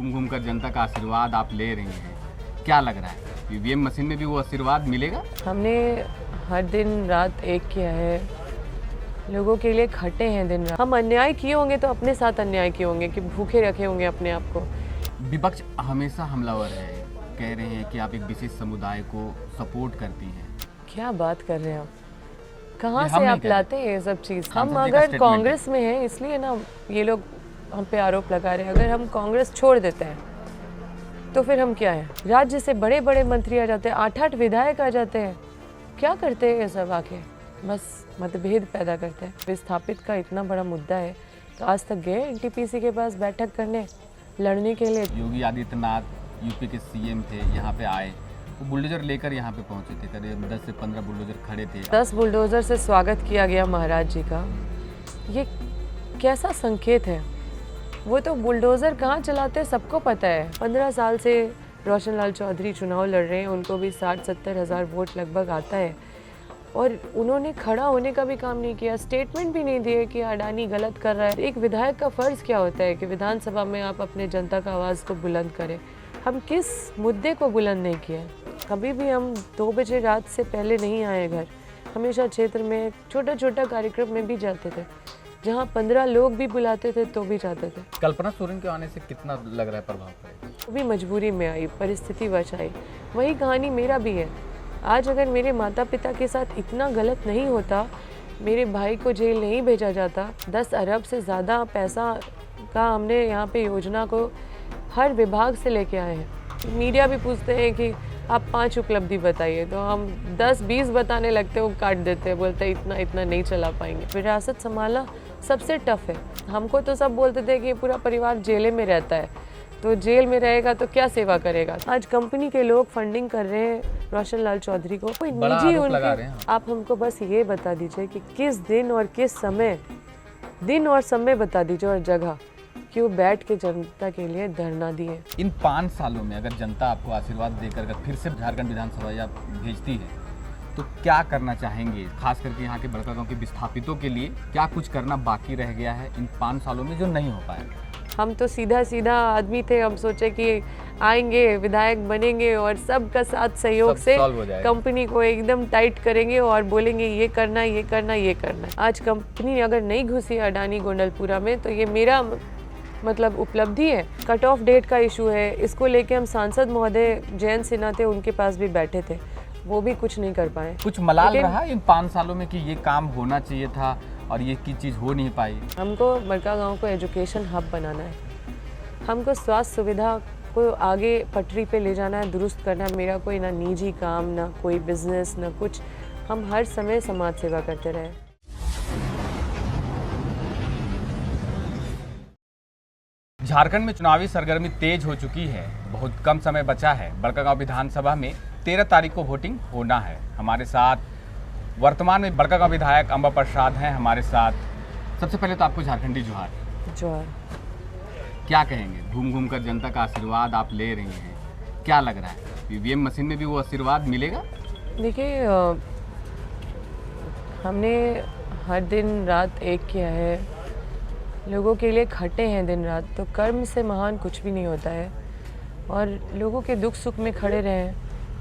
घूम घूम कर जनता का आशीर्वाद आप ले रही हैं, क्या लग रहा है ईवीएम मशीन में भी वो आशीर्वाद मिलेगा? हमने हर दिन रात एक किया है, लोगों के लिए खटे हैं दिन रात। हम अन्याय किए होंगे तो अपने साथ अन्याय किए होंगे कि भूखे रखे होंगे अपने आप को। विपक्ष हमेशा हमलावर है, कह रहे हैं कि आप एक विशेष समुदाय को सपोर्ट करती हैं। क्या बात कर रहे हैं आप? कहाँ ये हम से नहीं आप कह लाते हैं ये सब चीज़? हम सांसद जी का अगर स्टेटमेंट कांग्रेस में हैं इसलिए ना ये लोग हम पे आरोप लगा रहे हैं। अगर हम कांग्रेस छोड़ देते हैं तो फिर हम क्या हैं? राज्य से बड़े बड़े मंत्री आ जाते हैं, 8-8 विधायक आ जाते हैं। क्या करते हैं ये सब आके? बस मतभेद पैदा करते हैं। विस्थापित का इतना बड़ा मुद्दा है तो आज तक गए एनटीपीसी के पास बैठक करने, लड़ने के लिए? योगी आदित्यनाथ यूपी के सीएम थे, यहाँ पे आए, वो बुलडोजर लेकर यहाँ पे पहुंचे थे, करीब 10 से 15 बुलडोजर खड़े थे। 10 बुलडोजर से स्वागत किया गया महाराज जी का। ये कैसा संकेत है? वो तो बुलडोजर कहाँ चलाते हैं सबको पता है। 15 साल से रोशन लाल चौधरी चुनाव लड़ रहे हैं, उनको भी 60-70 हज़ार वोट लगभग आता है और उन्होंने खड़ा होने का भी काम नहीं किया, स्टेटमेंट भी नहीं दिए कि अडानी गलत कर रहा है। एक विधायक का फ़र्ज़ क्या होता है कि विधानसभा में आप अपने जनता का आवाज़ को बुलंद करें। हम किस मुद्दे को बुलंद नहीं किया? कभी भी हम 2 बजे रात से पहले नहीं आए घर। हमेशा क्षेत्र में छोटा छोटा कार्यक्रम में भी जाते थे, जहाँ 15 लोग भी बुलाते थे तो भी जाते थे। कल्पना सोरेन के आने से कितना लग रहा है प्रभाव पड़ेगा? वो भी मजबूरी में आई, परिस्थिति वश आई। वही कहानी मेरा भी है। आज अगर मेरे माता पिता के साथ इतना गलत नहीं होता, मेरे भाई को जेल नहीं भेजा जाता, 10 अरब से ज़्यादा पैसा का हमने यहाँ पे योजना को हर विभाग से लेके आए हैं। मीडिया भी पूछते हैं कि आप 5 उपलब्धि बताइए, तो हम 10-20 बताने लगते हैं, वो काट देते हैं, बोलते हैं इतना इतना नहीं चला पाएंगे। विरासत संभालना सबसे टफ है। हमको तो सब बोलते थे कि पूरा परिवार जेल में रहता है, तो जेल में रहेगा तो क्या सेवा करेगा। आज कंपनी के लोग फंडिंग कर रहे हैं रोशन लाल चौधरी को, कोई निजी उनके। आप हमको बस ये बता दीजिए कि किस दिन और किस समय, दिन और समय बता दीजिए और जगह, कि वो बैठ के जनता के लिए धरना दिए। इन 5 सालों में अगर जनता आपको आशीर्वाद देकर अगर फिर से झारखंड विधानसभा या भेजती है तो क्या करना चाहेंगे? खास करके यहाँ के बड़का गांव के विस्थापितों के लिए क्या कुछ करना बाकी रह गया है इन 5 सालों में जो नहीं हो पाया? हम तो सीधा सीधा आदमी थे, हम सोचे कि आएंगे विधायक बनेंगे और सबका साथ सहयोग से कंपनी को एकदम टाइट करेंगे और बोलेंगे ये करना ये करना ये करना। आज कंपनी अगर नहीं घुसी अडानी गोंडलपुरा में तो ये मेरा मतलब उपलब्धि है। कट ऑफ डेट का इशू है, इसको लेके हम सांसद महोदय जयंत सिन्हा थे, उनके पास भी बैठे थे, वो भी कुछ नहीं कर पाए। कुछ मलाल रहा इन 5 सालों में कि ये काम होना चाहिए था और ये की चीज़ हो नहीं पाई? हमको बड़का गांव को एजुकेशन हब बनाना है, हमको स्वास्थ्य सुविधा को आगे पटरी पे ले जाना है, दुरुस्त करना है। मेरा कोई ना निजी काम, ना कोई बिजनेस, ना कुछ। हम हर समय समाज सेवा करते रहे। झारखंड में चुनावी सरगर्मी तेज हो चुकी है, बहुत कम समय बचा है। बड़कागांव विधानसभा में 13 तारीख को वोटिंग होना है। हमारे साथ वर्तमान में बड़कागांव विधायक अंबा प्रसाद हैं हमारे साथ। सबसे पहले तो आपको झारखंडी जोहार। जोहार। क्या कहेंगे, घूम घूम कर जनता का आशीर्वाद आप ले रही हैं, क्या लग रहा है ईवीएम मशीन में भी वो आशीर्वाद मिलेगा? देखिए, हमने हर दिन रात एक किया है, लोगों के लिए खटे हैं दिन रात, तो कर्म से महान कुछ भी नहीं होता है। और लोगों के दुख सुख में खड़े रहें,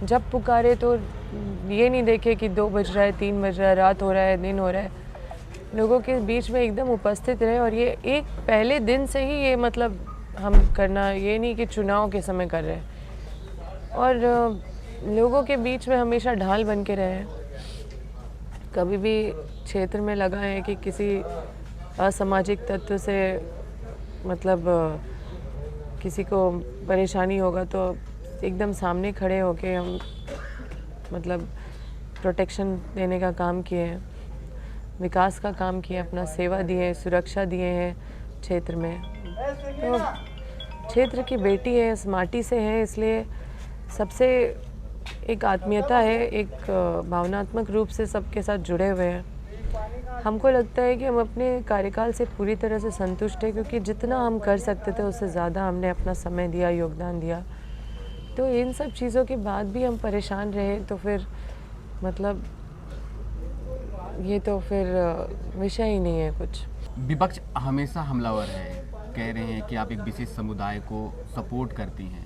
जब पुकारे तो ये नहीं देखे कि 2 बज रहा है, 3 बज रहा है, रात हो रहा है, दिन हो रहा है। लोगों के बीच में एकदम उपस्थित रहे। और ये एक पहले दिन से ही ये मतलब हम करना, ये नहीं कि चुनाव के समय कर रहे हैं। और लोगों के बीच में हमेशा ढाल बन के रहे। कभी भी क्षेत्र में लगा है कि किसी असामाजिक तत्व से मतलब किसी को परेशानी होगा तो एकदम सामने खड़े होके हम मतलब प्रोटेक्शन देने का काम किए हैं, विकास का काम किया, अपना सेवा दिए, सुरक्षा दिए हैं क्षेत्र में। तो क्षेत्र की बेटी है, इस माटी से है, इसलिए सबसे एक आत्मीयता है, एक भावनात्मक रूप से सबके साथ जुड़े हुए हैं। हमको लगता है कि हम अपने कार्यकाल से पूरी तरह से संतुष्ट हैं, क्योंकि जितना हम कर सकते थे उससे ज़्यादा हमने अपना समय दिया, योगदान दिया। तो इन सब चीज़ों के बाद भी हम परेशान रहे तो फिर मतलब ये तो फिर विषय ही नहीं है कुछ। विपक्ष हमेशा हमलावर है, कह रहे हैं कि आप एक विशेष समुदाय को सपोर्ट करती हैं।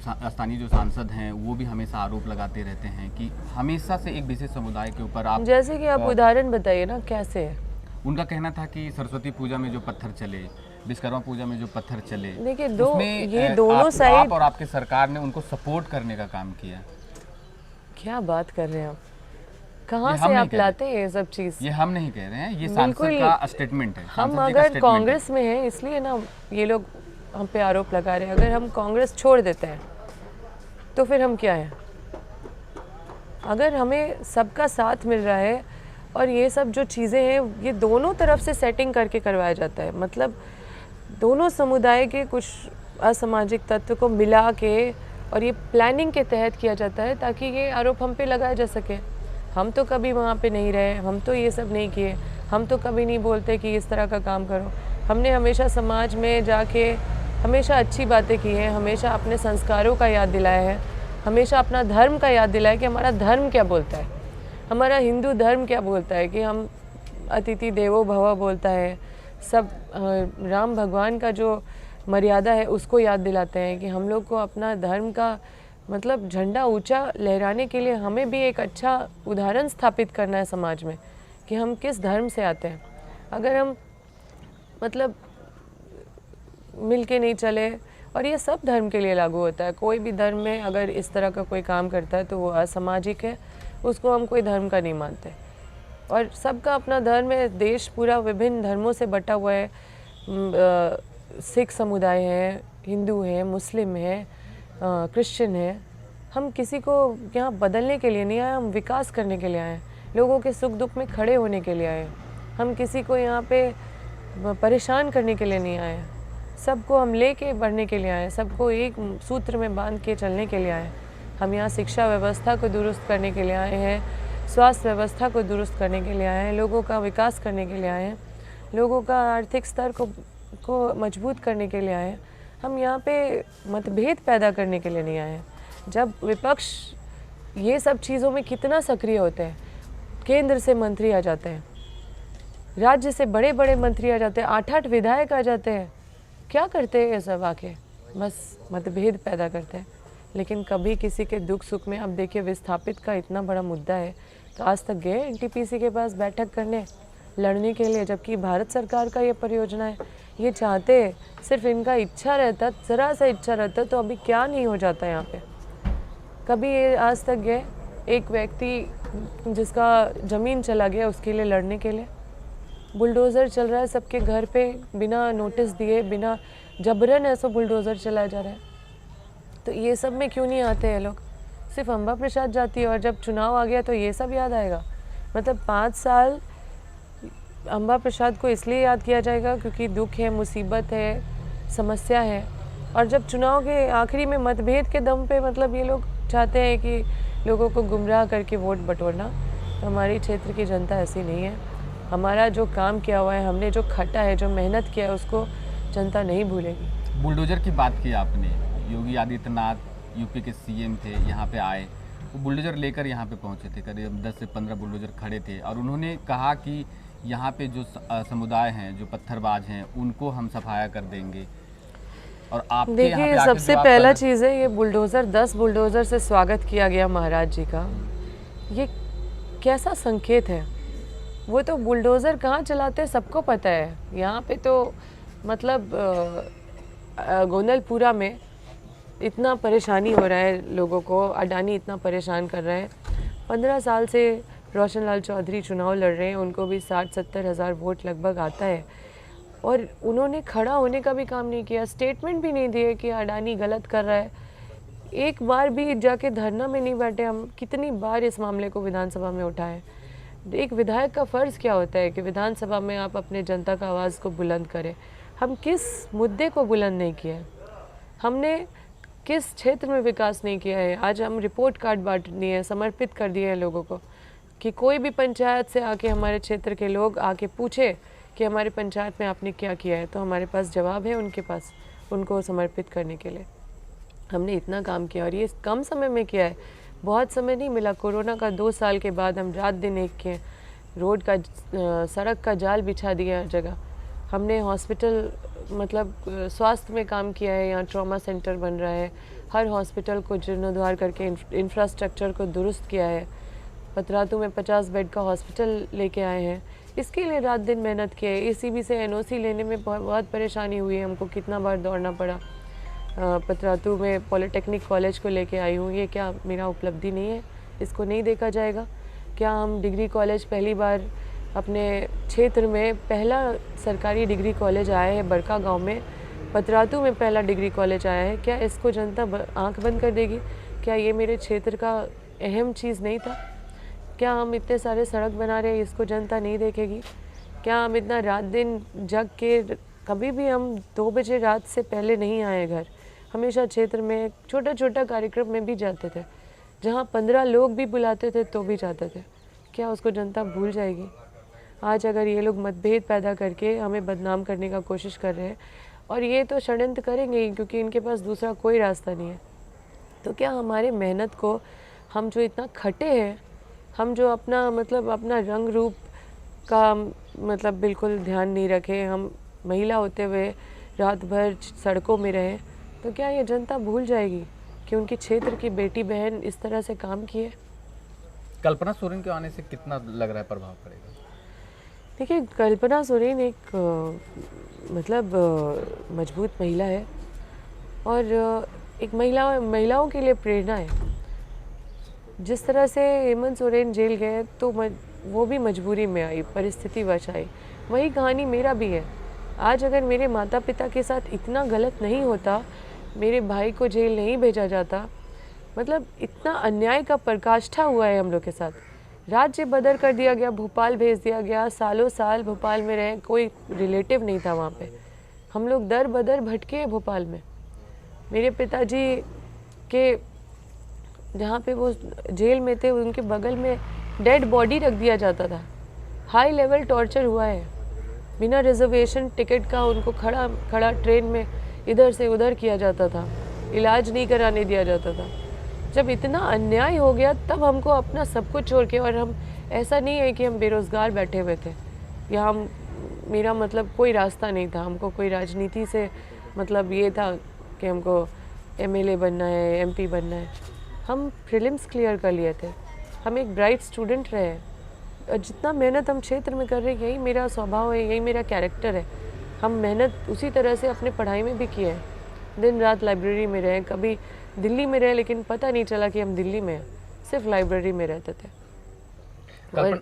स्थानीय जो सांसद हैं वो भी हमेशा आरोप लगाते रहते हैं कि हमेशा से एक विशेष समुदाय के ऊपर आप, जैसे कि आप उदाहरण बताइए ना, कैसे है? उनका कहना था कि सरस्वती पूजा में जो पत्थर चले, विश्वकर्मा पूजा में जो पत्थर चले, देखिए उसमें दोनों साइड आप और आपके सरकार ने उनको सपोर्ट करने का काम किया। क्या बात कर रहे हैं आप? कहाँ से आप लाते हैं ये सब चीज़? ये हम नहीं कह रहे हैं, ये सांसद का स्टेटमेंट है। हम अगर कांग्रेस में हैं इसलिए ना ये लोग हम पे आरोप लगा रहे हैं। अगर हम कांग्रेस छोड़ देते हैं तो फिर हम क्या हैं? अगर हमें सबका साथ मिल रहा है और ये सब जो चीज़ें हैं ये दोनों तरफ से सेटिंग करके करवाया जाता है, मतलब दोनों समुदाय के कुछ असामाजिक तत्व को मिला के और ये प्लानिंग के तहत किया जाता है ताकि ये आरोप हम पे लगाया जा सके। हम तो कभी वहाँ पे नहीं रहे, हम तो ये सब नहीं किए, हम तो कभी नहीं बोलते कि इस तरह का काम करो। हमने हमेशा समाज में जाके हमेशा अच्छी बातें की हैं, हमेशा अपने संस्कारों का याद दिलाया है, हमेशा अपना धर्म का याद दिलाया कि हमारा धर्म क्या बोलता है, हमारा हिंदू धर्म क्या बोलता है कि हम अतिथि देवो भव बोलता है। सब राम भगवान का जो मर्यादा है उसको याद दिलाते हैं कि हम लोग को अपना धर्म का मतलब झंडा ऊंचा लहराने के लिए हमें भी एक अच्छा उदाहरण स्थापित करना है समाज में कि हम किस धर्म से आते हैं। अगर हम मतलब मिल के नहीं चले, और ये सब धर्म के लिए लागू होता है, कोई भी धर्म में अगर इस तरह का कोई काम करता है तो वो असामाजिक है, उसको हम कोई धर्म का नहीं मानते। और सबका अपना धर्म है, देश पूरा विभिन्न धर्मों से बटा हुआ है। सिख समुदाय है, हिंदू है, मुस्लिम है, क्रिश्चियन है। हम किसी को यहाँ बदलने के लिए नहीं आए, हम विकास करने के लिए आए, लोगों के सुख दुख में खड़े होने के लिए आए। हम किसी को यहाँ पे परेशान करने के लिए नहीं आए, सबको हम लेके बढ़ने के लिए आए, सबको एक सूत्र में बांध के चलने के लिए आए। हम यहाँ शिक्षा व्यवस्था को दुरुस्त करने के लिए आए हैं, स्वास्थ्य व्यवस्था को दुरुस्त करने के लिए आए हैं, लोगों का विकास करने के लिए आए हैं, लोगों का आर्थिक स्तर को मजबूत करने के लिए आए हैं। हम यहाँ पे मतभेद पैदा करने के लिए नहीं आए हैं। जब विपक्ष ये सब चीज़ों में कितना सक्रिय होते हैं, केंद्र से मंत्री आ जाते हैं, राज्य से बड़े बड़े मंत्री आ जाते हैं, 8-8 विधायक आ जाते हैं, क्या करते हैं ये सब आके? बस मतभेद पैदा करते हैं। लेकिन कभी किसी के दुख सुख में, अब देखिए विस्थापित का इतना बड़ा मुद्दा है तो आज तक गए एनटीपीसी के पास बैठक करने, लड़ने के लिए, जबकि भारत सरकार का ये परियोजना है। ये चाहते हैं, सिर्फ इनका इच्छा रहता, ज़रा सा इच्छा रहता तो अभी क्या नहीं हो जाता यहाँ पे। कभी ये आज तक गए एक व्यक्ति जिसका ज़मीन चला गया उसके लिए लड़ने के लिए? बुलडोज़र चल रहा है सबके घर पे, बिना नोटिस दिए, बिना जबरन ऐसा बुलडोज़र चलाया जा रहा है। तो ये सब में क्यों नहीं आते हैं लोग? सिर्फ अम्बा प्रसाद जाती है और जब चुनाव आ गया तो ये सब याद आएगा। मतलब 5 साल अम्बा प्रसाद को इसलिए याद किया जाएगा क्योंकि दुख है, मुसीबत है, समस्या है, और जब चुनाव के आखिरी में मतभेद के दम पे मतलब ये लोग चाहते हैं कि लोगों को गुमराह करके वोट बटोरना। तो हमारी क्षेत्र की जनता ऐसी नहीं है। हमारा जो काम किया हुआ है, हमने जो खटा है, जो मेहनत किया है, उसको जनता नहीं भूलेगी। बुलडोजर की बात की आपने, योगी आदित्यनाथ यूपी के सीएम थे, यहाँ पे आए, वो बुलडोजर लेकर यहाँ पे पहुँचे थे, करीब 10 से 15 बुलडोजर खड़े थे, और उन्होंने कहा कि यहाँ पे जो समुदाय हैं, जो पत्थरबाज हैं, उनको हम सफाया कर देंगे। और आप देखिए, सबसे पहला चीज़ है ये बुलडोज़र, 10 बुलडोज़र से स्वागत किया गया महाराज जी का। ये कैसा संकेत है? वो तो बुलडोज़र कहाँ चलाते हैं सबको पता है। यहाँ पे तो मतलब गोंदलपुरा में इतना परेशानी हो रहा है लोगों को, अडानी इतना परेशान कर रहे हैं। 15 साल से रोशन लाल चौधरी चुनाव लड़ रहे हैं, उनको भी 60-70 हज़ार वोट लगभग आता है, और उन्होंने खड़ा होने का भी काम नहीं किया, स्टेटमेंट भी नहीं दिए कि अडानी गलत कर रहा है। एक बार भी जाके धरना में नहीं बैठे। हम कितनी बार इस मामले को विधानसभा में उठाएं। एक विधायक का फ़र्ज़ क्या होता है कि विधानसभा में आप अपने जनता का आवाज़ को बुलंद करें। हम किस मुद्दे को बुलंद नहीं किया है, हमने किस क्षेत्र में विकास नहीं किया है। आज हम रिपोर्ट कार्ड बांट दिए हैं, समर्पित कर दिए हैं लोगों को कि कोई भी पंचायत से आके हमारे क्षेत्र के लोग आके पूछे कि हमारे पंचायत में आपने क्या किया है, तो हमारे पास जवाब है उनके पास, उनको समर्पित करने के लिए। हमने इतना काम किया, और ये कम समय में किया है, बहुत समय नहीं मिला। कोरोना का 2 साल के बाद हम रात दिन एक किए, रोड का सड़क का जाल बिछा दिया हर जगह। हमने हॉस्पिटल मतलब स्वास्थ्य में काम किया है, यहाँ ट्रॉमा सेंटर बन रहा है, हर हॉस्पिटल को जीर्णोद्धार करके इंफ्रास्ट्रक्चर को दुरुस्त किया है, पतरातू में 50 बेड का हॉस्पिटल लेके आए हैं। इसके लिए रात दिन मेहनत की है। ECB से NOC लेने में बहुत परेशानी हुई है हमको, कितना बार दौड़ना पड़ा। पतरातू में पॉलिटेक्निक कॉलेज को लेके आई हूँ। ये क्या मेरा उपलब्धि नहीं है? इसको नहीं देखा जाएगा क्या? हम डिग्री कॉलेज पहली बार अपने क्षेत्र में पहला सरकारी डिग्री कॉलेज आया है बड़का गांव में, पतरातू में पहला डिग्री कॉलेज आया है। क्या इसको जनता आंख बंद कर देगी? क्या ये मेरे क्षेत्र का अहम चीज़ नहीं था? क्या हम इतने सारे सड़क बना रहे हैं, इसको जनता नहीं देखेगी? क्या हम इतना रात दिन जग के, कभी भी हम 2 बजे रात से पहले नहीं आए घर, हमेशा क्षेत्र में छोटा छोटा कार्यक्रम में भी जाते थे, जहाँ 15 लोग भी बुलाते थे तो भी जाते थे। क्या उसको जनता भूल जाएगी? आज अगर ये लोग मतभेद पैदा करके हमें बदनाम करने का कोशिश कर रहे हैं, और ये तो षड्यंत्र करेंगे ही क्योंकि इनके पास दूसरा कोई रास्ता नहीं है, तो क्या हमारे मेहनत को, हम जो इतना खटे हैं, हम जो अपना रंग रूप का बिल्कुल ध्यान नहीं रखे, हम महिला होते हुए रात भर सड़कों में रहे, तो क्या ये जनता भूल जाएगी कि उनके क्षेत्र की बेटी बहन इस तरह से काम किए? कल्पना सोरेन के आने से कितना लग रहा है प्रभाव पड़ेगा? देखिए, कल्पना सोरेन एक मजबूत महिला है और एक महिलाओं के लिए प्रेरणा है। जिस तरह से हेमंत सोरेन जेल गए तो वो भी मजबूरी में आई, परिस्थितिवश आई। वही कहानी मेरा भी है। आज अगर मेरे माता पिता के साथ इतना गलत नहीं होता, मेरे भाई को जेल नहीं भेजा जाता, इतना अन्याय का पराकाष्ठा हुआ है हम लोग के साथ। राज्य बदर कर दिया गया, भोपाल भेज दिया गया, सालों साल भोपाल में रहे, कोई रिलेटिव नहीं था वहाँ पे। हम लोग दर बदर भटके हैं भोपाल में। मेरे पिताजी के जहाँ पे वो जेल में थे, उनके बगल में डेड बॉडी रख दिया जाता था। हाई लेवल टॉर्चर हुआ है, बिना रिजर्वेशन टिकट का उनको खड़ा ट्रेन में इधर से उधर किया जाता था, इलाज नहीं कराने दिया जाता था। जब इतना अन्याय हो गया तब हमको अपना सब कुछ छोड़ के, और हम ऐसा नहीं है कि हम बेरोज़गार बैठे हुए थे या मेरा कोई रास्ता नहीं था, हमको कोई राजनीति से ये था कि हमको MLA बनना है, MP बनना है। हम प्रीलिम्स क्लियर कर लिए थे, हम एक ब्राइट स्टूडेंट रहे हैं। जितना मेहनत हम क्षेत्र में कर रहे हैं, यही मेरा स्वभाव है, यही मेरा कैरेक्टर है। हम मेहनत उसी तरह से अपने पढ़ाई में भी किए हैं, दिन रात लाइब्रेरी में रहे, कभी दिल्ली में रहे, लेकिन पता नहीं चला कि हम दिल्ली में हैं, सिर्फ लाइब्रेरी में रहते थे।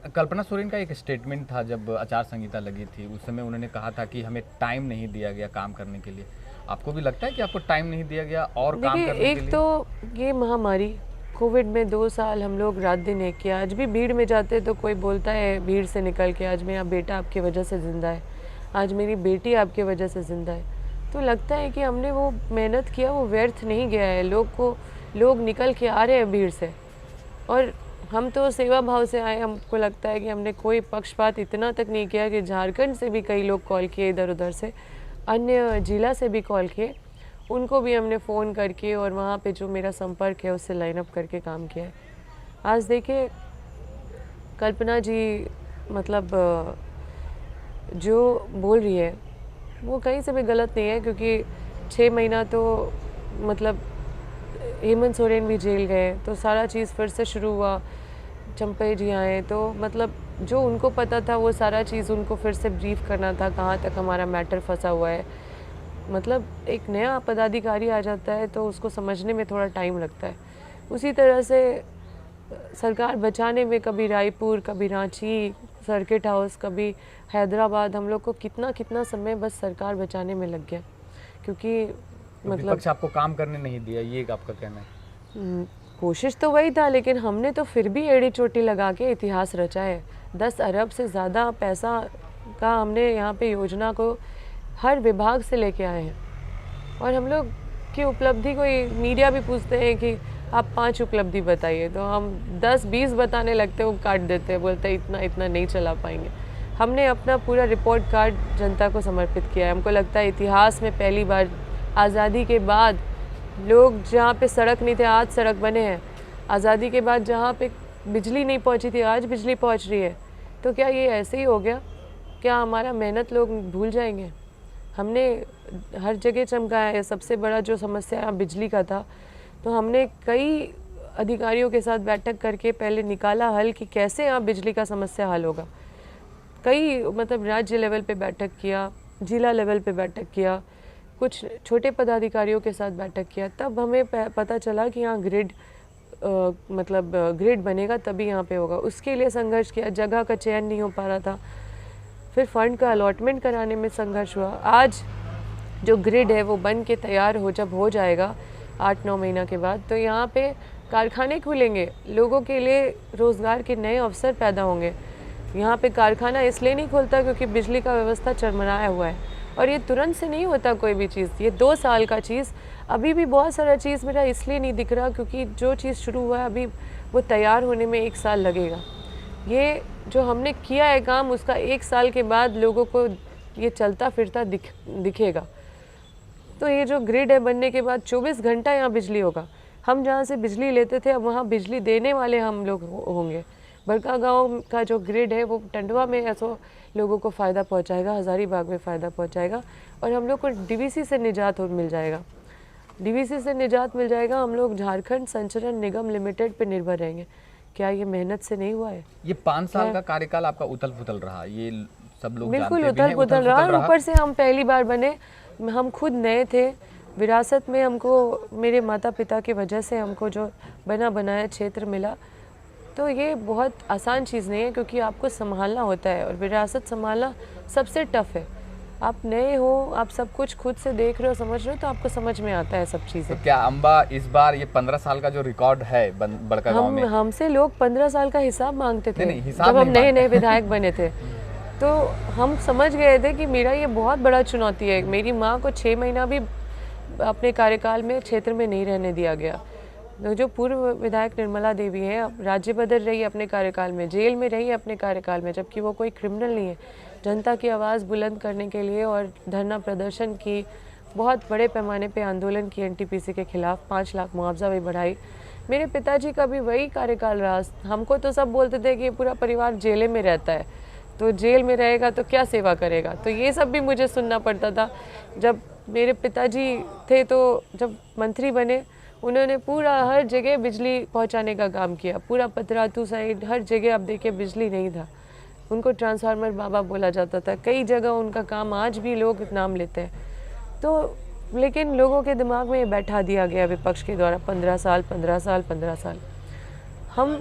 कल्पना सोरेन का एक स्टेटमेंट था जब आचार संहिता लगी थी, उस समय उन्होंने कहा था कि हमें टाइम नहीं दिया गया काम करने के लिए। आपको भी लगता है कि आपको टाइम नहीं दिया गया और काम करने के लिए? एक तो ये महामारी कोविड में 2 साल हम लोग रात दिन एक किया। आज भी भीड़ में जाते तो कोई बोलता है भीड़ से निकल के, आज मेरा बेटा आपकी वजह से ज़िंदा है, आज मेरी बेटी आपकी वजह से ज़िंदा है। तो लगता है कि हमने वो मेहनत किया, वो व्यर्थ नहीं गया है। लोग निकल के आ रहे हैं भीड़ से, और हम तो सेवा भाव से आए। हमको लगता है कि हमने कोई पक्षपात इतना तक नहीं किया कि झारखंड से भी कई लोग कॉल किए, इधर उधर से, अन्य जिला से भी कॉल किए, उनको भी हमने फ़ोन करके और वहाँ पे जो मेरा संपर्क है उससे लाइन अप करके काम किया है। आज देखिए, कल्पना जी जो बोल रही है वो कहीं से भी गलत नहीं है, क्योंकि 6 महीना तो हेमंत सोरेन भी जेल गए तो सारा चीज़ फिर से शुरू हुआ। चंपई जी आए तो जो उनको पता था वो सारा चीज़ उनको फिर से ब्रीफ करना था, कहाँ तक हमारा मैटर फंसा हुआ है। एक नया पदाधिकारी आ जाता है तो उसको समझने में थोड़ा टाइम लगता है। उसी तरह से सरकार बचाने में कभी रायपुर, कभी रांची सर्किट हाउस, कभी हैदराबाद, हम लोग को कितना समय बस सरकार बचाने में लग गया, क्योंकि विपक्ष आपको काम करने नहीं दिया, ये आपका कहना है? कोशिश तो वही था, लेकिन हमने तो फिर भी एड़ी चोटी लगा के इतिहास रचा है। 10 अरब से ज़्यादा पैसा का हमने यहाँ पे योजना को हर विभाग से लेके आए हैं, और हम लोग की उपलब्धि को मीडिया भी पूछते हैं कि आप 5 उपलब्धि बताइए, तो हम 10-20 बताने लगते हैं, वो काट देते हैं, बोलते हैं इतना नहीं चला पाएंगे। हमने अपना पूरा रिपोर्ट कार्ड जनता को समर्पित किया है। हमको लगता है इतिहास में पहली बार आज़ादी के बाद लोग जहाँ पे सड़क नहीं थे, आज सड़क बने हैं। आज़ादी के बाद जहाँ पे बिजली नहीं पहुँची थी, आज बिजली पहुँच रही है। तो क्या ये ऐसे ही हो गया क्या हमारा मेहनत लोग भूल जाएंगे? हमने हर जगह चमकाया है। सबसे बड़ा जो समस्या बिजली का था, तो हमने कई अधिकारियों के साथ बैठक करके पहले निकाला हल कि कैसे यहाँ बिजली का समस्या हल होगा। कई मतलब राज्य लेवल पे बैठक किया, जिला लेवल पे बैठक किया, कुछ छोटे पदाधिकारियों के साथ बैठक किया, तब हमें पता चला कि यहाँ ग्रिड ग्रिड बनेगा तभी यहाँ पे होगा। उसके लिए संघर्ष किया, जगह का चयन नहीं हो पा रहा था, फिर फंड का अलॉटमेंट कराने में संघर्ष हुआ। आज जो ग्रिड है वो बन के तैयार जब हो जाएगा 8-9 महीना के बाद, तो यहाँ पे कारखाने खुलेंगे, लोगों के लिए रोज़गार के नए अवसर पैदा होंगे। यहाँ पे कारखाना इसलिए नहीं खुलता क्योंकि बिजली का व्यवस्था चरमराया हुआ है, और ये तुरंत से नहीं होता कोई भी चीज़, ये 2 साल का चीज़। अभी भी बहुत सारा चीज़ मेरा इसलिए नहीं दिख रहा क्योंकि जो चीज़ शुरू हुआ है अभी वो तैयार होने में 1 साल लगेगा। ये जो हमने किया है काम, उसका 1 साल के बाद लोगों को ये चलता फिरता दिखेगा। तो ये जो ग्रिड है बनने के बाद 24 घंटा यहाँ बिजली होगा। हम जहाँ से बिजली लेते थे अब वहाँ बिजली देने वाले हम लोग होंगे। बड़कागांव का जो ग्रिड है वो टंडवा में ऐसा लोगों को फ़ायदा पहुँचाएगा, हज़ारीबाग में फ़ायदा पहुँचाएगा, और हम लोग को डीवीसी से निजात मिल जाएगा। डीवीसी से निजात मिल जाएगा, हम लोग झारखंड संचरण निगम लिमिटेड पे निर्भर रहेंगे। क्या ये मेहनत से नहीं हुआ है? ये 5 साल का कार्यकाल आपका उथल पुथल रहा, ये सब लोग बिल्कुल जानते भी हैं, उथल पुथल रहा। ऊपर से हम पहली बार बने, हम खुद नए थे, विरासत में हमको मेरे माता पिता की वजह से हमको जो बना बनाया क्षेत्र मिला। तो ये बहुत आसान चीज़ नहीं है क्योंकि आपको संभालना होता है, और विरासत संभालना सबसे टफ है। आप नए हो, आप सब कुछ खुद से देख रहे हो, समझ रहे हो, तो आपको समझ में आता है सब चीज़ें। तो क्या अम्बा इस बार ये 15 साल का जो रिकॉर्ड है बड़कागांव में, हमसे लोग 15 साल का हिसाब मांगते थे नहीं, हिसाब जब हम नहीं नए विधायक बने थे। तो हम समझ गए थे कि मेरा ये बहुत बड़ा चुनौती है। मेरी माँ को 6 महीना भी अपने कार्यकाल में क्षेत्र में नहीं रहने दिया गया। तो जो पूर्व विधायक निर्मला देवी है, अब राज्य बदल रही है अपने कार्यकाल में, जेल में रही है अपने कार्यकाल में, जबकि वो कोई क्रिमिनल नहीं है। जनता की आवाज़ बुलंद करने के लिए और धरना प्रदर्शन की, बहुत बड़े पैमाने पे आंदोलन की एनटीपीसी के खिलाफ, 5 लाख मुआवजा भी बढ़ाई। मेरे पिताजी का भी वही कार्यकाल रहा। हमको तो सब बोलते थे कि पूरा परिवार जेल में रहता है, तो जेल में रहेगा तो क्या सेवा करेगा, तो ये सब भी मुझे सुनना पड़ता था। जब मेरे पिताजी थे तो जब मंत्री बने, उन्होंने पूरा हर जगह बिजली पहुंचाने का काम किया। पूरा पतरातू साइड हर जगह आप देखिए बिजली नहीं था, उनको ट्रांसफार्मर बाबा बोला जाता था। कई जगह उनका काम आज भी लोग नाम लेते हैं। तो लेकिन लोगों के दिमाग में बैठा दिया गया विपक्ष के द्वारा 15 साल 15 साल 15 साल। हम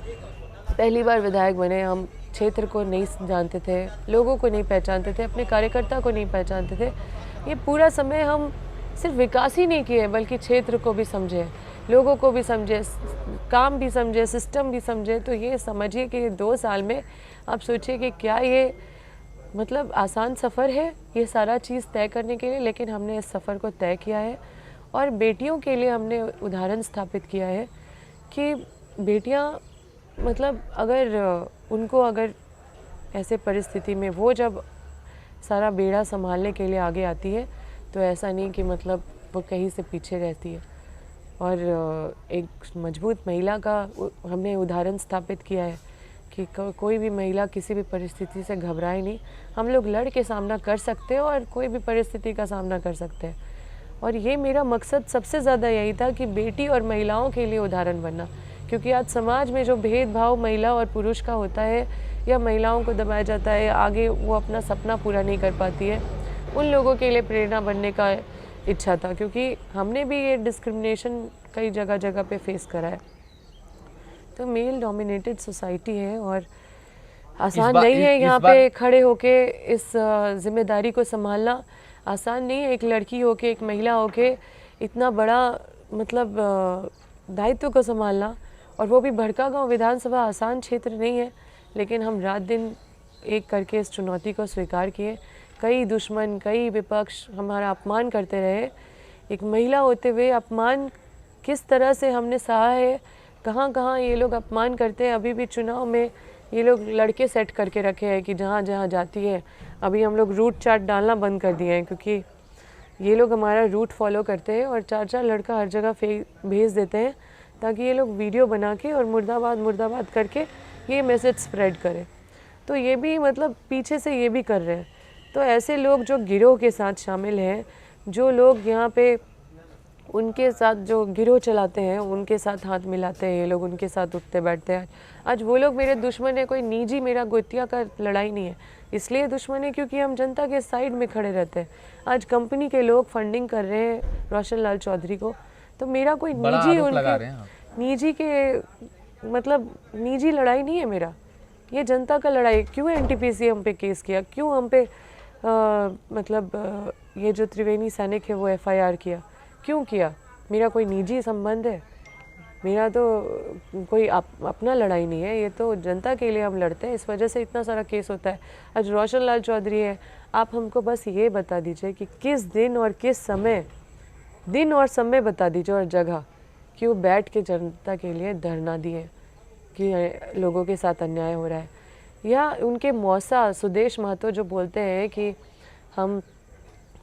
पहली बार विधायक बने, हम क्षेत्र को नहीं जानते थे, लोगों को नहीं पहचानते थे, अपने कार्यकर्ता को नहीं पहचानते थे। ये पूरा समय हम सिर्फ विकास ही नहीं किए बल्कि क्षेत्र को भी समझे, लोगों को भी समझे, काम भी समझे, सिस्टम भी समझे। तो ये समझिए कि 2 साल में आप सोचिए कि क्या ये मतलब आसान सफ़र है ये सारा चीज़ तय करने के लिए, लेकिन हमने इस सफ़र को तय किया है। और बेटियों के लिए हमने उदाहरण स्थापित किया है कि बेटियां मतलब अगर उनको अगर ऐसे परिस्थिति में वो जब सारा बेड़ा संभालने के लिए आगे आती है, तो ऐसा नहीं कि मतलब वो कहीं से पीछे रहती है। और एक मजबूत महिला का हमने उदाहरण स्थापित किया है कि कोई भी महिला किसी भी परिस्थिति से घबराए नहीं। हम लोग लड़ के सामना कर सकते हैं और कोई भी परिस्थिति का सामना कर सकते हैं। और ये मेरा मकसद सबसे ज़्यादा यही था कि बेटी और महिलाओं के लिए उदाहरण बनना, क्योंकि आज समाज में जो भेदभाव महिला और पुरुष का होता है या महिलाओं को दबाया जाता है, आगे वो अपना सपना पूरा नहीं कर पाती है, उन लोगों के लिए प्रेरणा बनने का इच्छा था। क्योंकि हमने भी ये डिस्क्रिमिनेशन कई जगह जगह पे फेस करा है। तो मेल डोमिनेटेड सोसाइटी है और आसान नहीं है यहाँ पे खड़े होके इस जिम्मेदारी को संभालना। आसान नहीं है एक लड़की होके, एक महिला होके इतना बड़ा मतलब दायित्व को संभालना, और वो भी बड़कागांव विधानसभा आसान क्षेत्र नहीं है। लेकिन हम रात दिन एक करके इस चुनौती को स्वीकार किए। कई दुश्मन, कई विपक्ष हमारा अपमान करते रहे। एक महिला होते हुए अपमान किस तरह से हमने सहा है, कहाँ कहाँ ये लोग अपमान करते हैं। अभी भी चुनाव में ये लोग लड़के सेट करके रखे हैं कि जहाँ जहाँ जाती है, अभी हम लोग रूट चार्ट डालना बंद कर दिए हैं क्योंकि ये लोग हमारा रूट फॉलो करते हैं और 4-4 लड़का हर जगह भेज देते हैं ताकि ये लोग वीडियो बना के और मुर्दाबाद मुर्दाबाद करके ये मैसेज स्प्रेड करें। तो ये भी मतलब पीछे से ये भी कर रहे हैं। तो ऐसे लोग जो गिरोह के साथ शामिल हैं, जो लोग यहाँ पे उनके साथ जो गिरोह चलाते हैं, उनके साथ हाथ मिलाते हैं ये लोग, उनके साथ उठते बैठते हैं, आज वो लोग मेरे दुश्मन है। कोई निजी मेरा गोतिया का लड़ाई नहीं है, इसलिए दुश्मन है क्योंकि हम जनता के साइड में खड़े रहते हैं। आज कंपनी के लोग फंडिंग कर रहे हैं रोशन लाल चौधरी को, तो मेरा कोई निजी निजी के मतलब निजी लड़ाई नहीं है मेरा, ये जनता का लड़ाई। क्यों एनटीपीसी हम पे केस किया, क्यों हम पे ये जो त्रिवेणी सैनिक है वो एफआईआर किया, क्यों किया? मेरा कोई निजी संबंध है? मेरा तो कोई अपना लड़ाई नहीं है, ये तो जनता के लिए हम लड़ते हैं, इस वजह से इतना सारा केस होता है। आज रोशन लाल चौधरी है, आप हमको बस ये बता दीजिए कि किस दिन और किस समय, दिन और समय बता दीजिए और जगह, कि वो बैठ के जनता के लिए धरना दिए कि लोगों के साथ अन्याय हो रहा है। या उनके मौसा सुदेश महतो जो बोलते हैं कि हम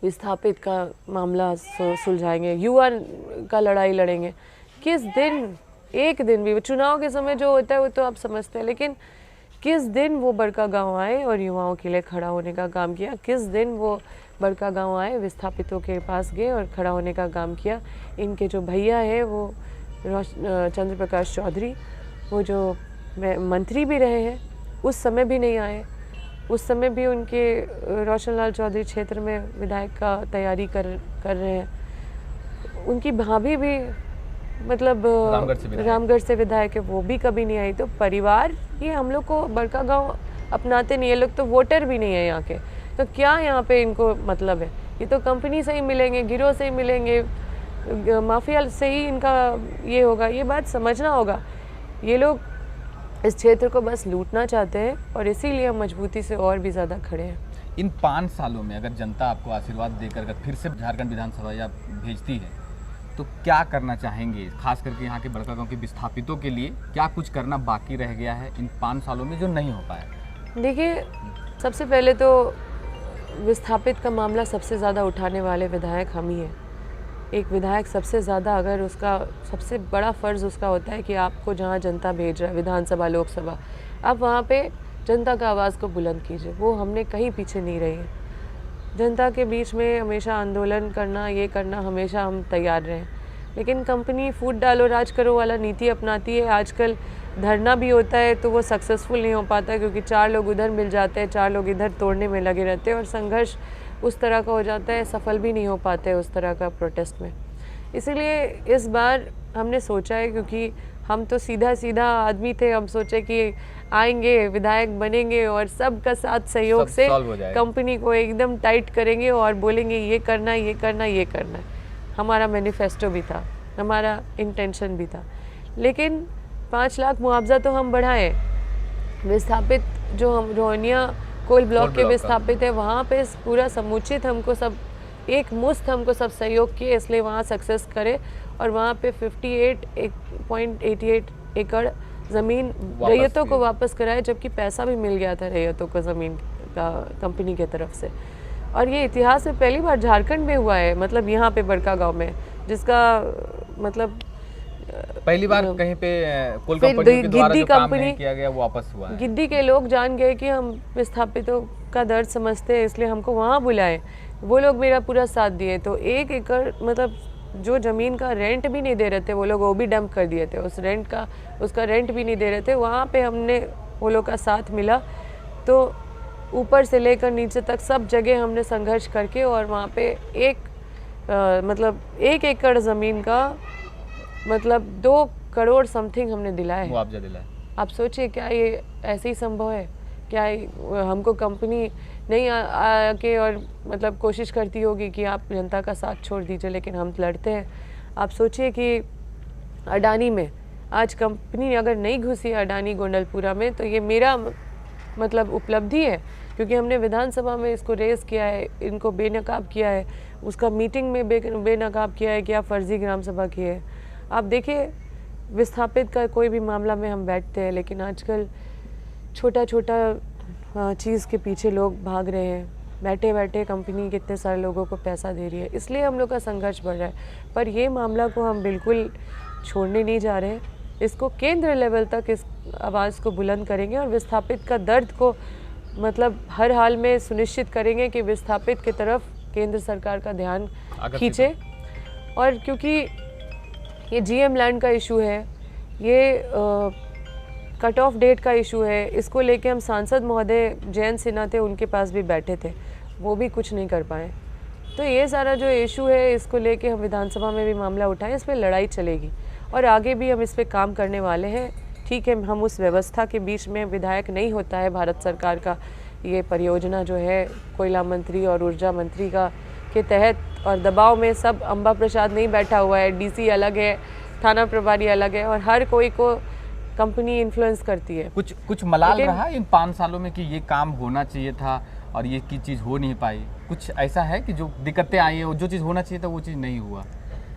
विस्थापित का मामला सुलझाएंगे, युवा का लड़ाई लड़ेंगे, किस दिन, एक दिन भी, चुनाव के समय जो होता है वो तो आप समझते हैं, लेकिन किस दिन वो बड़कागांव आए और युवाओं के लिए खड़ा होने का काम किया? किस दिन वो बड़कागांव आए, विस्थापितों के पास गए और खड़ा होने का काम किया? इनके जो भैया है वो चंद्र प्रकाश चौधरी, वो जो मंत्री भी रहे हैं, उस समय भी नहीं आए। उस समय भी उनके रोशन लाल चौधरी क्षेत्र में विधायक का तैयारी कर रहे हैं। उनकी भाभी भी मतलब रामगढ़ से विधायक है, वो भी कभी नहीं आई। तो परिवार ये हम लोग को बड़कागांव अपनाते नहीं है, लोग तो वोटर भी नहीं है यहाँ के, तो क्या यहाँ पे इनको मतलब है? ये तो कंपनी से ही मिलेंगे, गिरोह से ही मिलेंगे, माफिया से ही इनका ये होगा। ये बात समझना होगा, ये लोग इस क्षेत्र को बस लूटना चाहते हैं और इसीलिए हम मजबूती से और भी ज़्यादा खड़े हैं। इन 5 सालों में अगर जनता आपको आशीर्वाद देकर अगर फिर से झारखंड विधानसभा या भेजती है तो क्या करना चाहेंगे? खास करके यहाँ के बड़कागांव के विस्थापितों के लिए क्या कुछ करना बाकी रह गया है इन 5 सालों में जो नहीं हो पाया? देखिए, सबसे पहले तो विस्थापित का मामला सबसे ज़्यादा उठाने वाले विधायक हम ही हैं। एक विधायक सबसे ज़्यादा, अगर उसका सबसे बड़ा फ़र्ज़ उसका होता है कि आपको जहाँ जनता भेज रहा है, विधानसभा, लोकसभा, आप वहाँ पे जनता का आवाज़ को बुलंद कीजिए। वो हमने कहीं पीछे नहीं रही है। जनता के बीच में हमेशा आंदोलन करना, ये करना, हमेशा हम तैयार रहें। लेकिन कंपनी फूट डालो राज करो वाला नीति अपनाती है। आजकल धरना भी होता है तो वो सक्सेसफुल नहीं हो पाता है, क्योंकि 4 लोग उधर मिल जाते हैं, 4 लोग इधर तोड़ने में लगे रहते हैं और संघर्ष उस तरह का हो जाता है, सफल भी नहीं हो पाते उस तरह का प्रोटेस्ट में। इसीलिए इस बार हमने सोचा है, क्योंकि हम तो सीधा सीधा आदमी थे, हम सोचे कि आएंगे, विधायक बनेंगे और सबका साथ सहयोग से कंपनी को एकदम टाइट करेंगे और बोलेंगे ये करना, ये करना, ये करना है। हमारा मैनिफेस्टो भी था, हमारा इंटेंशन भी था। लेकिन 5 लाख मुआवजा तो हम बढ़ाए। विस्थापित जो हम रोहनिया कोल ब्लॉक के विस्थापित है, वहाँ पे पूरा समुचित हमको सब एक मुश्त हमको सब सहयोग किए, इसलिए वहाँ सक्सेस करे और वहाँ पे 58.88 एकड़ ज़मीन रैयतों को वापस कराए, जबकि पैसा भी मिल गया था रैयतों को ज़मीन का कंपनी के तरफ से। और ये इतिहास में पहली बार झारखंड में हुआ है, मतलब यहाँ पे बड़कागांव में, जिसका मतलब पहली बार कहीं पे कोल कंपनी के द्वारा जो काम नहीं किया गया वो वापस हुआ है। गिद्दी के लोग जान गए कि हम विस्थापितों का दर्द समझते हैं, इसलिए हमको वहाँ बुलाए। वो लोग मेरा पूरा साथ दिए। तो 1 एकड़ मतलब जो ज़मीन का रेंट भी नहीं दे रहे थे वो लोग, वो भी डंप कर दिए थे। उसका रेंट भी नहीं दे रहे थे। वहाँ पे हमने वो लोग का साथ मिला। तो ऊपर से लेकर नीचे तक सब जगह हमने संघर्ष करके और वहाँ पे 1 एकड़ ज़मीन का मतलब 2 करोड़ समथिंग हमने दिलाया है, मुआवजा दिलाया। आप सोचिए, क्या ये ऐसे ही संभव है? क्या हमको कंपनी नहीं आके और मतलब कोशिश करती होगी कि आप जनता का साथ छोड़ दीजिए, लेकिन हम लड़ते हैं। आप सोचिए कि अडानी में आज कंपनी अगर नहीं घुसी अडानी गोंडलपुरा में, तो ये मेरा मतलब उपलब्धि है, क्योंकि हमने विधानसभा में इसको रेस किया है, इनको बेनकाब किया है, उसका मीटिंग में बेनकाब किया है कि आप फर्जी ग्राम सभा किए। आप देखिए, विस्थापित का कोई भी मामला में हम बैठते हैं, लेकिन आजकल छोटा छोटा चीज़ के पीछे लोग भाग रहे हैं। बैठे बैठे कंपनी कितने सारे लोगों को पैसा दे रही है, इसलिए हम लोग का संघर्ष बढ़ रहा है। पर ये मामला को हम बिल्कुल छोड़ने नहीं जा रहे हैं। इसको केंद्र लेवल तक इस आवाज़ को बुलंद करेंगे और विस्थापित का दर्द को मतलब हर हाल में सुनिश्चित करेंगे कि विस्थापित की तरफ केंद्र सरकार का ध्यान खींचे। और क्योंकि ये जीएम लैंड का इशू है, ये कट ऑफ डेट का इशू है, इसको लेके हम सांसद महोदय जयंत सिन्हा थे, उनके पास भी बैठे थे, वो भी कुछ नहीं कर पाए। तो ये सारा जो इशू है, इसको लेके हम विधानसभा में भी मामला उठाएं, इस पर लड़ाई चलेगी और आगे भी हम इस पर काम करने वाले हैं। ठीक है, हम उस व्यवस्था के बीच में विधायक नहीं होता है भारत सरकार का, ये परियोजना जो है कोयला मंत्री और ऊर्जा मंत्री का के तहत और दबाव में सब अम्बा प्रसाद नहीं बैठा हुआ है, डीसी अलग है, थाना प्रभारी अलग है और हर कोई को कंपनी इन्फ्लुएंस करती है। कुछ मलाल रहा इन 5 सालों में कि ये काम होना चाहिए था और ये की चीज़ हो नहीं पाई? कुछ ऐसा है कि जो दिक्कतें आई है, जो चीज़ होना चाहिए था वो चीज़ नहीं हुआ?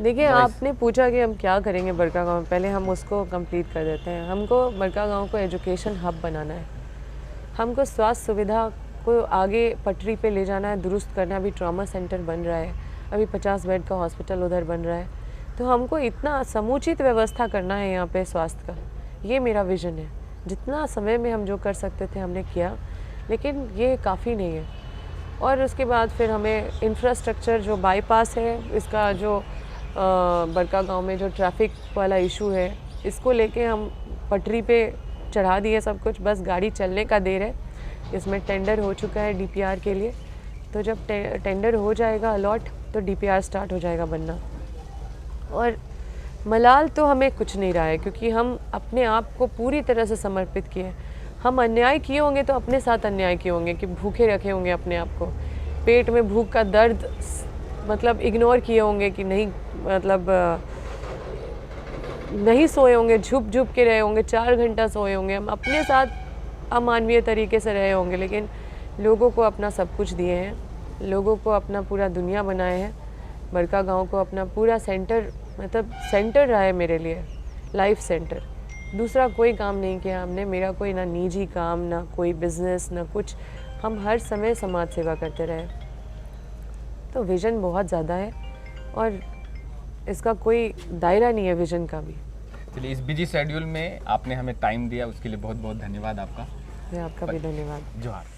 देखिए, आपने पूछा कि हम क्या करेंगे बड़कागांव में, पहले हम उसको कंप्लीट कर देते हैं। हमको बड़कागांव को एजुकेशन हब बनाना है, हमको स्वास्थ्य सुविधा को आगे पटरी पे ले जाना है, दुरुस्त करना है। अभी ट्रॉमा सेंटर बन रहा है, अभी 50 बेड का हॉस्पिटल उधर बन रहा है, तो हमको इतना समुचित व्यवस्था करना है यहाँ पे स्वास्थ्य का। ये मेरा विज़न है। जितना समय में हम जो कर सकते थे हमने किया, लेकिन ये काफ़ी नहीं है। और उसके बाद फिर हमें इंफ्रास्ट्रक्चर जो बाईपास है, इसका जो बड़कागांव में जो ट्रैफिक वाला इशू है, इसको लेके हम पटरी पे चढ़ा दिए सब कुछ, बस गाड़ी चलने का देर है। इसमें टेंडर हो चुका है डीपीआर के लिए, तो जब टेंडर हो जाएगा अलॉट तो डीपीआर स्टार्ट हो जाएगा बनना। और मलाल तो हमें कुछ नहीं रहा है, क्योंकि हम अपने आप को पूरी तरह से समर्पित किए। हम अन्याय किए होंगे तो अपने साथ अन्याय किए होंगे कि भूखे रखे होंगे अपने आप को, पेट में भूख का दर्द मतलब इग्नोर किए होंगे कि नहीं, मतलब नहीं सोए होंगे, झुप झुप के रहे होंगे, 4 घंटा सोए होंगे, हम अपने साथ अमानवीय तरीके से रहे होंगे। लेकिन लोगों को अपना सब कुछ दिए हैं, लोगों को अपना पूरा दुनिया बनाए हैं। बड़कागांव को अपना पूरा सेंटर, मतलब सेंटर रहा है मेरे लिए, लाइफ सेंटर। दूसरा कोई काम नहीं किया हमने, मेरा कोई ना निजी काम, ना कोई बिजनेस, ना कुछ। हम हर समय समाज सेवा करते रहे। तो विज़न बहुत ज़्यादा है और इसका कोई दायरा नहीं है विज़न का भी। चलिए, इस बिजी शेड्यूल में आपने हमें टाइम दिया, उसके लिए बहुत बहुत धन्यवाद आपका। आपका भी धन्यवाद। जोहार।